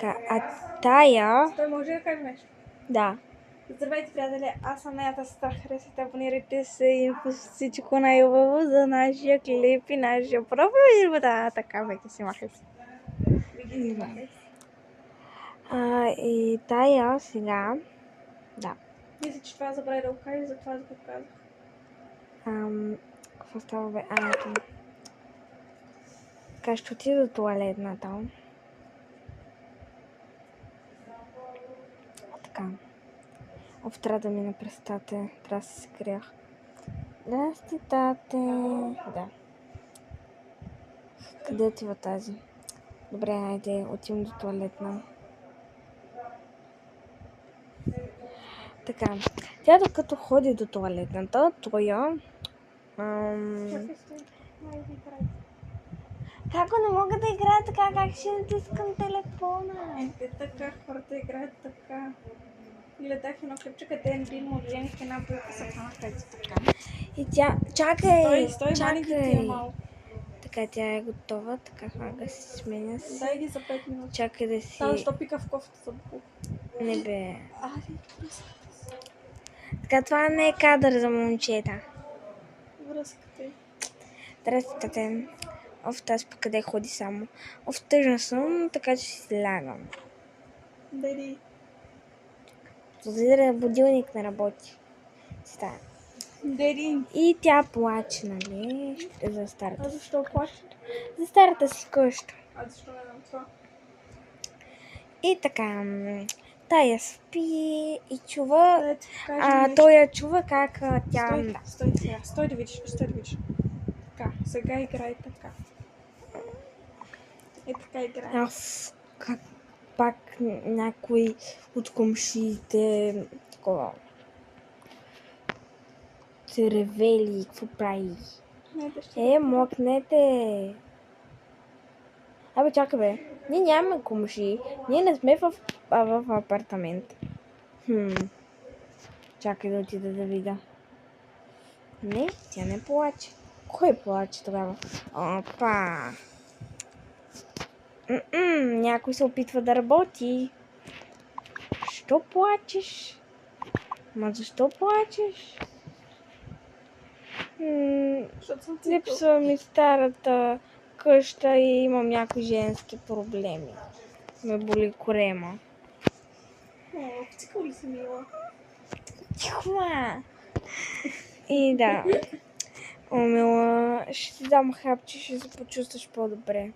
А тая... Той може да кажем нещо. Да. Здравейте, приятели! Аз съм Ята Стар. Харесайте, абонирайте се и всичко най-хубаво за нашия клип и нашия профил. Да, така, веки си махай си. И тая сега... Да. Мисля, че това забравя да го кажа, затова да го казах. Какво става, бе? Ето. Така, ще отида до туалетната. Така. Трябва да мина през тате. Трябва да се скриях. Здрасти, тате. Да. Къде отива тази? Добре, хайде, отивам до туалетна. Така. Тя докато ходи до туалетната, тоя... Како не мога да играя така, как ще натискам телефона? Така, хората играят така. Гледах едно клипче, къде един младенец в една булка се хвана така. И тя... Чакай! Стой, Чакай! малко. Така, тя е готова, така слага се, сменя се. Дай ги за 5 минути. Чакай да си... Там, що пика в кофта за булка. Не бе. Връзката си. Така, това не е кадър за момчета. Връзката е. Здрасти, тате. Тази пък къде ходи само. Тъжна съм, така че си лягам. Дали. Подозира будилник не работи. Стая. Дали. И тя плаче, нали? За старата. А защо плаче? За старата си къща. А защо не знам това? И така, тая спи и чува, Да, той я чува как тя... Стой сега, стой да видиш. Така, сега играй така. Така играй. Как пак някой от комшиите такова се ревели, какво прави? Млъкнете! Абе, чакай бе, ние нямаме комши, ние не сме в апартамент. Чакай да отида да видя. Не, тя не плаче. Кой плаче тогава? Опа! Някой се опитва да работи. Защо плачеш? Защо плачеш? Липсва ми старата къща и имам някои женски проблеми. Ме боли корема. Цикъл ли си мила? Тихо! И да. Мила, ще ти дам хапче, ще се почувстваш по-добре.